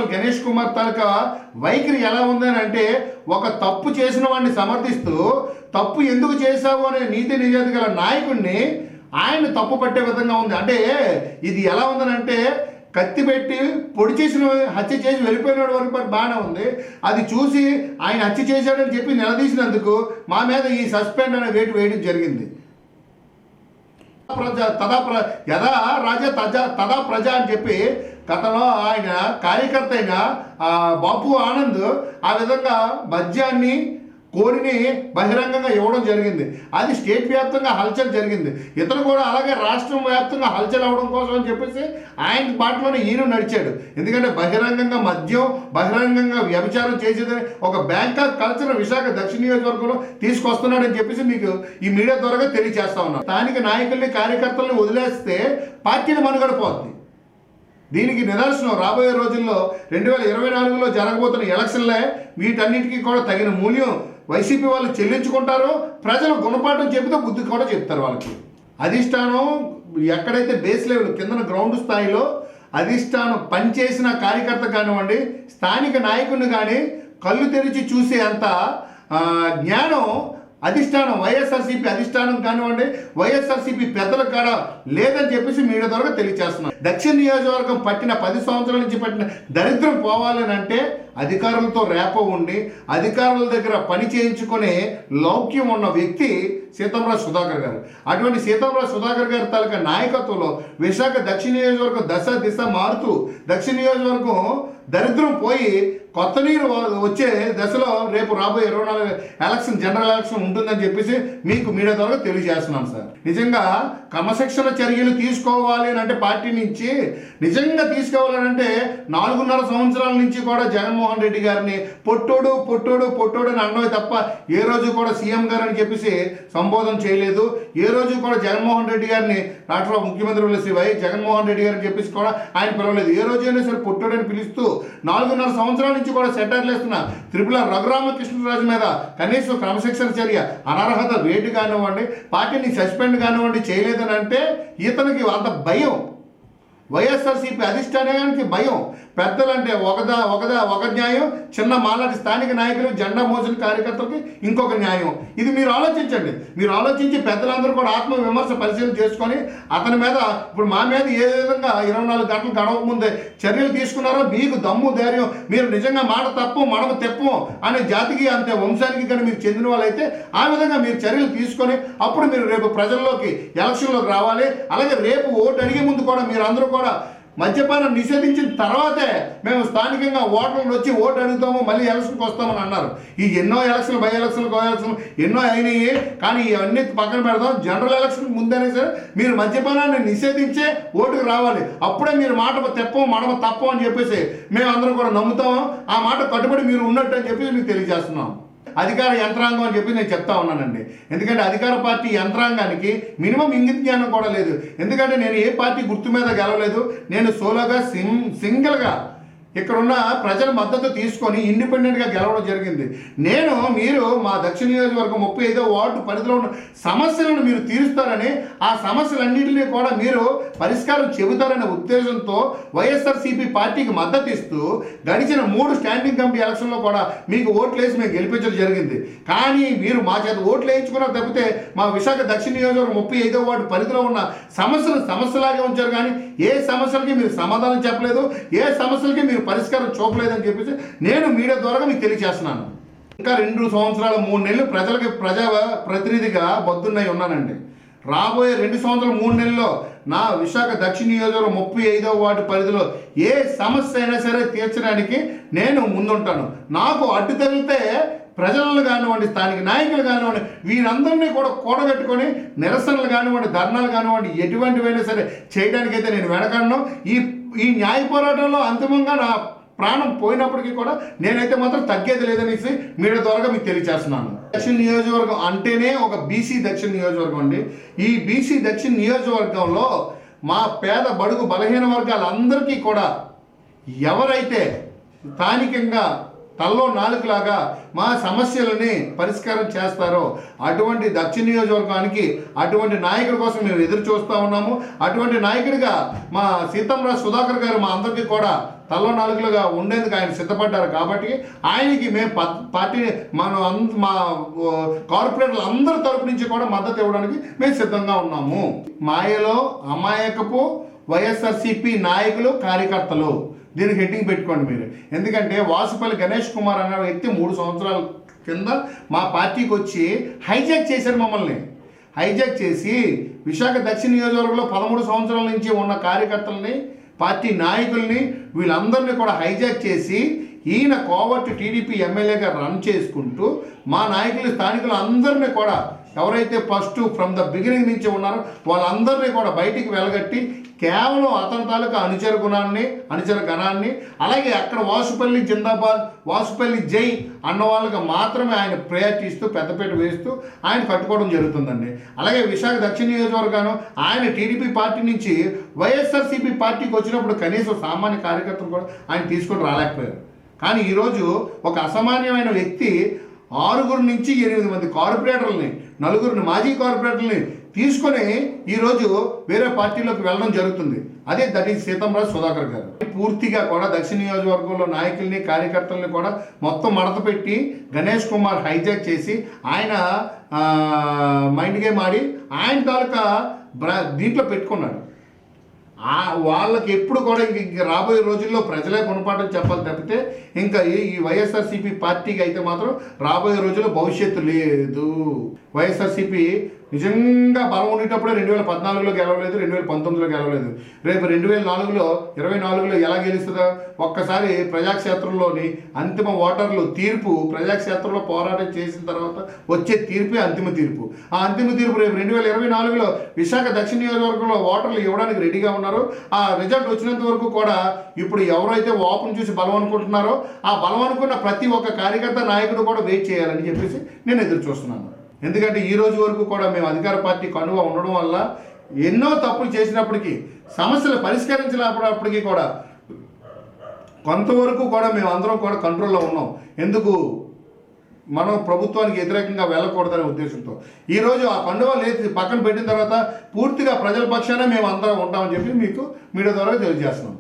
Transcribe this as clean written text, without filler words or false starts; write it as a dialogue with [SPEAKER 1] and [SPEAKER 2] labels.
[SPEAKER 1] అసలు గణేష్ కుమార్ తాలూకా వైఖరి ఎలా ఉందని అంటే, ఒక తప్పు చేసిన వాడిని సమర్థిస్తూ తప్పు ఎందుకు చేశావు అనే నీతి నిజాయితీ గల నాయకుడిని ఆయన తప్పు పట్టే విధంగా ఉంది. అంటే ఇది ఎలా ఉందనంటే, కత్తి పెట్టి పొడి చేసిన హత్య చేసి వెళ్ళిపోయిన వరకు బాగానే ఉంది. అది చూసి ఆయన హత్య చేశాడని చెప్పి నిలదీసినందుకు మా మీద ఈ సస్పెండ్ అనే వేటు వేయడం జరిగింది. యథా రాజా తదా ప్రజ అని చెప్పి గతంలో ఆయన కార్యకర్త అయిన బాపు ఆనంద్ ఆ విధంగా మద్యాన్ని కోరిని బహిరంగంగా ఇవ్వడం జరిగింది. అది స్టేట్ వ్యాప్తంగా హల్చల్ జరిగింది. ఇతను కూడా అలాగే రాష్ట్రం వ్యాప్తంగా హల్చల్ అవ్వడం కోసం అని చెప్పేసి ఆయన బాటలోనే ఈయన నడిచాడు. ఎందుకంటే బహిరంగంగా మద్యం, బహిరంగంగా వ్యభిచారం చేసేదని ఒక బ్యాంకాక్ కల్చర్ విశాఖ దక్షిణ నియోజకవర్గంలో తీసుకొస్తున్నాడని చెప్పేసి మీకు ఈ మీడియా ద్వారా తెలియజేస్తా ఉన్నాను. స్థానిక నాయకుల్ని, కార్యకర్తల్ని వదిలేస్తే పార్టీని మనుగడ పోతుంది. దీనికి నిదర్శనం రాబోయే రోజుల్లో 2024లో జరగబోతున్న ఎలక్షన్లే. వీటన్నిటికీ కూడా తగిన మూల్యం వైసీపీ వాళ్ళు చెల్లించుకుంటారో, ప్రజలు గుణపాఠం చెబితే బుద్ధి కూడా చెప్తారు వాళ్ళకి. అధిష్టానం ఎక్కడైతే బేస్ లెవెల్ కింద గ్రౌండ్ స్థాయిలో అధిష్టానం పనిచేసిన కార్యకర్త కానివ్వండి, స్థానిక నాయకుడిని కానీ కళ్ళు తెరిచి చూసే అంత జ్ఞానం అధిష్టానం, వైఎస్ఆర్సీపీ అధిష్టానం కానివ్వండి, వైఎస్ఆర్సీపీ పెద్దల కాడ లేదని చెప్పేసి మీడియా ద్వారా తెలియజేస్తున్నాం. దక్షిణ నియోజకవర్గం పట్టిన 10 సంవత్సరాల నుంచి పట్టిన దరిద్రం పోవాలని అంటే అధికారులతో రేప ఉండి అధికారుల దగ్గర పని చేయించుకునే లౌక్యం ఉన్న వ్యక్తి సీతారాం సుధాకర్ గారు. అటువంటి సీతారాం సుధాకర్ గారి తాలూకా నాయకత్వంలో విశాఖ దక్షిణ నియోజకవర్గం దిశ మారుతూ దక్షిణ నియోజకవర్గం దరిద్రం పోయి కొత్త నీరు వచ్చే దశలో రేపు రాబోయే 24 ఎలక్షన్, జనరల్ ఎలక్షన్ ఉంటుందని చెప్పేసి మీకు మీడియా ద్వారా తెలియజేస్తున్నాను సార్. నిజంగా క్రమశిక్షణ చర్యలు తీసుకోవాలి అని అంటే పార్టీ నుంచి నిజంగా తీసుకోవాలంటే 4.5 సంవత్సరాల నుంచి కూడా జగన్మోహన్ రెడ్డి గారిని పొట్టోడు పొట్టోడు పొట్టోడు అని అన్నవి తప్ప ఏ రోజు కూడా సీఎం గారు అని చెప్పేసి సంబోధన చేయలేదు. ఏ రోజు కూడా జగన్మోహన్ రెడ్డి గారిని రాష్ట్ర ముఖ్యమంత్రి శ్రీ వై జగన్మోహన్ రెడ్డి గారిని చెప్పేసి కూడా ఆయన పిలవలేదు. ఏ రోజైనా సరే పొట్టోడు అని పిలుస్తూ 4.5 సంవత్సరాల నుంచి కూడా సెటర్లు వేస్తున్న త్రిపుల రఘురామకృష్ణరాజు మీద కనీసం క్రమశిక్షణ చర్య, అనర్హత వేటు కానివ్వండి, పార్టీని సస్పెండ్ కానివ్వండి చేయలేదని అంటే ఇతనికి అంత భయం. వైఎస్ఆర్సీపీ అధిష్టానానికి భయం. పెద్దలంటే ఒక న్యాయం, చిన్న మాలాంటి స్థానిక నాయకులు, జెండా మోసిన కార్యకర్తలకి ఇంకొక న్యాయం. ఇది మీరు ఆలోచించండి. మీరు ఆలోచించి పెద్దలందరూ కూడా ఆత్మ విమర్శ పరిశీలన చేసుకొని అతని మీద ఇప్పుడు మా మీద ఏ విధంగా 24 గంటలు గడవక ముందే చర్యలు తీసుకున్నారో మీకు దమ్ము ధైర్యం, మీరు నిజంగా మాట తప్పు మనమ తెప్పు అనే జాతికి అంతే వంశానికి కానీ మీరు చెందిన వాళ్ళైతే ఆ విధంగా మీరు చర్యలు తీసుకొని అప్పుడు మీరు రేపు ప్రజల్లోకి ఎలక్షన్లోకి రావాలి. అలాగే రేపు ఓటు అడిగే ముందు కూడా మీరు అందరూ కూడా మద్యపానం నిషేధించిన తర్వాతే మేము స్థానికంగా ఓటర్లు వచ్చి ఓటు అడుగుతాము, మళ్ళీ ఎలక్షన్కి వస్తామని అన్నారు. ఈ ఎన్నో ఎలక్షన్లు, బై ఎలక్షన్లు, కో ఎలక్షన్లు ఎన్నో అయినాయి. కానీ ఇవన్నీ పక్కన పెడదాం. జనరల్ ఎలక్షన్ ముందనే సరే మీరు మద్యపానాన్ని నిషేధించే ఓటుకు రావాలి. అప్పుడే మీరు మాట తెప్పం మనమ తప్పం అని చెప్పేసి మేము అందరం కూడా నమ్ముతాము. ఆ మాట కట్టుబడి మీరు ఉన్నట్టు అని చెప్పి మీకు తెలియజేస్తున్నాం. అధికార యంత్రాంగం అని చెప్పి నేను చెప్తా ఉన్నానండి. ఎందుకంటే అధికార పార్టీ యంత్రాంగానికి మినిమం ఇంగిత జ్ఞానం కూడా లేదు. ఎందుకంటే నేను ఏ పార్టీ గుర్తు మీద గెలవలేదు. నేను సోలోగా సింగిల్గా ఇక్కడున్న ప్రజల మద్దతు తీసుకొని ఇండిపెండెంట్గా గెలవడం జరిగింది. మీరు మా దక్షిణ నియోజకవర్గం 35వ వార్డు పరిధిలో ఉన్న సమస్యలను మీరు తీరుస్తారని, ఆ సమస్యలన్నింటినీ కూడా మీరు పరిష్కారం చెబుతారనే ఉద్దేశంతో వైఎస్ఆర్సీపీ పార్టీకి మద్దతు ఇస్తూ గడిచిన 3 స్టాండింగ్ కమిటీ ఎలక్షన్లో కూడా మీకు ఓట్లు వేసి మేము గెలిపించడం జరిగింది. కానీ మీరు మా చేత ఓట్లు వేయించుకున్నారు తప్పితే మా విశాఖ దక్షిణ నియోజకవర్గం 35వ వార్డు పరిధిలో ఉన్న సమస్యలాగే ఉంచారు. కానీ ఏ సమస్యలకి మీరు సమాధానం చెప్పలేదు, ఏ సమస్యలకి మీరు పరిష్కారం చూపలేదని చెప్పేసి నేను మీడియా ద్వారా మీకు తెలియజేస్తున్నాను. ఇంకా 2 సంవత్సరాలు 3 నెలలు ప్రజా ప్రతినిధిగా బొద్దున్నై ఉన్నానండి. రాబోయే 2 సంవత్సరాలు 3 నెలల్లో నా విశాఖ దక్షిణ నియోజకవర్గం 35వ వార్డు పరిధిలో ఏ సమస్య అయినా సరే తీర్చడానికి నేను ముందుంటాను. నాకు అడ్డు తగిలితే ప్రజలను కానివ్వండి, స్థానిక నాయకులు కానివ్వండి, వీరందరినీ కూడా కూడగట్టుకొని నిరసనలు కానివ్వండి, ధర్నాలు కానివ్వండి, ఎటువంటివైనా సరే చేయడానికైతే నేను వెనకడను. ఈ న్యాయ పోరాటంలో అంతిమంగా నా ప్రాణం పోయినప్పటికీ కూడా నేనైతే మాత్రం తగ్గేది లేదనేసి మీడియా ద్వారా మీకు తెలియజేస్తున్నాను. దక్షిణ నియోజకవర్గం అంటేనే ఒక బీసీ దక్షిణ నియోజకవర్గం అండి. ఈ బీసీ దక్షిణ నియోజకవర్గంలో మా పేద బడుగు బలహీన వర్గాలందరికీ కూడా ఎవరైతే స్థానికంగా తల్లో నాలుగులాగా మా సమస్యలని పరిష్కారం చేస్తారో అటువంటి దక్షిణ నియోజకవర్గానికి అటువంటి నాయకుడి కోసం మేము ఎదురు చూస్తూ ఉన్నాము. అటువంటి నాయకుడిగా మా సీతారాం సుధాకర్ గారు మా అందరికీ కూడా తల్లో నాలుగులుగా ఉండేందుకు ఆయన సిద్ధపడ్డారు. కాబట్టి ఆయనకి మేము పార్టీ మా కార్పొరేటర్లు అందరి తరపు నుంచి కూడా మద్దతు ఇవ్వడానికి మేము సిద్ధంగా ఉన్నాము. మాయలో అమాయకపు వైఎస్ఆర్సీపీ నాయకులు కార్యకర్తలు, దీనికి హెడ్డింగ్ పెట్టుకోండి మీరు. ఎందుకంటే వాసుపల్లి గణేష్ కుమార్ అనే వ్యక్తి 3 సంవత్సరాల కింద మా పార్టీకి వచ్చి హైజాక్ చేశారు. మమ్మల్ని హైజాక్ చేసి విశాఖ దక్షిణ నియోజకవర్గంలో 13 సంవత్సరాల నుంచి ఉన్న కార్యకర్తలని, పార్టీ నాయకుల్ని, వీళ్ళందరినీ కూడా హైజాక్ చేసి ఈయన కోవర్ట్ టీడీపీ ఎమ్మెల్యేగా రన్ చేసుకుంటూ మా నాయకులు, స్థానికులు అందరినీ కూడా ఎవరైతే ఫస్ట్ ఫ్రమ్ ద బిగినింగ్ నుంచి ఉన్నారో వాళ్ళందరినీ కూడా బయటికి వెలగట్టి కేవలం అతని తాలూకా అనుచర గణాన్ని అలాగే అక్కడ వాసుపల్లి జిందాబాద్, వాసుపల్లి జై అన్న వాళ్ళకి మాత్రమే ఆయన ప్రయారిటీ ఇస్తూ పెద్దపీట వేస్తూ ఆయన కట్టుకోవడం జరుగుతుందండి. అలాగే విశాఖ దక్షిణ నియోజకవర్గం ఆయన టీడీపీ పార్టీ నుంచి వైఎస్ఆర్సీపీ పార్టీకి వచ్చినప్పుడు కనీసం సామాన్య కార్యకర్తలు కూడా ఆయన తీసుకొని రాలేకపోయారు. కానీ ఈరోజు ఒక అసామాన్యమైన వ్యక్తి 6 నుంచి 8 మంది కార్పొరేటర్లని, 4 మాజీ కార్పొరేటర్లని తీసుకొని ఈరోజు వేరే పార్టీలోకి వెళ్ళడం జరుగుతుంది. అదే దట్ ఈజ్ సీతంరాజు సుధాకర్ గారు. పూర్తిగా కూడా దక్షిణ నియోజకవర్గంలో నాయకుల్ని, కార్యకర్తల్ని కూడా మొత్తం మడత పెట్టి గణేష్ కుమార్ హైజాక్ చేసి ఆయన మైండ్ గేమ్ ఆడి ఆయన తాలూకా దీంట్లో పెట్టుకున్నాడు. వాళ్ళకి ఎప్పుడు కూడా ఇంక రాబోయే రోజుల్లో ప్రజలే గుణపాఠం చెప్పాలి తప్పితే ఇంకా ఈ వైఎస్ఆర్సీపీ పార్టీకి అయితే మాత్రం రాబోయే రోజుల్లో భవిష్యత్తు లేదు. వైఎస్ఆర్సీపీ నిజంగా బలం ఉండేటప్పుడే 2014లో గెలవలేదు, 2019లో గెలవలేదు. రేపు 2024లో ఎలా గెలుస్తుందో ఒక్కసారి ప్రజాక్షేత్రంలోని అంతిమ ఓటర్లు తీర్పు, ప్రజాక్షేత్రంలో పోరాటం చేసిన తర్వాత వచ్చే తీర్పే అంతిమ తీర్పు. ఆ అంతిమ తీర్పు రేపు 2024లో విశాఖ దక్షిణ నియోజకవర్గంలో ఓటర్లు ఇవ్వడానికి రెడీగా ఉన్నారు. ఆ రిజల్ట్ వచ్చినంత వరకు కూడా ఇప్పుడు ఎవరైతే ఓపెన్ చూసి బలం అనుకుంటున్నారో ఆ బలం అనుకున్న ప్రతి ఒక్క కార్యకర్త, నాయకుడు కూడా వెయిట్ చేయాలని చెప్పేసి నేను ఎదురు చూస్తున్నాను. ఎందుకంటే ఈ రోజు వరకు కూడా మేము అధికార పార్టీ కనువ ఉండడం వల్ల ఎన్నో తప్పులు చేసినప్పటికీ, సమస్యలు పరిష్కరించలేకపోయినప్పటికీ కూడా కొంతవరకు కూడా మేము అందరం కూడా కంట్రోల్లో ఉన్నాం. ఎందుకు? మనం ప్రభుత్వానికి వ్యతిరేకంగా వెళ్ళకూడదనే ఉద్దేశంతో ఈరోజు ఆ కండువా లేచి పక్కన పెట్టిన తర్వాత పూర్తిగా ప్రజల పక్షానే మేము అందరం ఉంటామని చెప్పి మీకు మీడియా ద్వారా తెలియజేస్తున్నాం.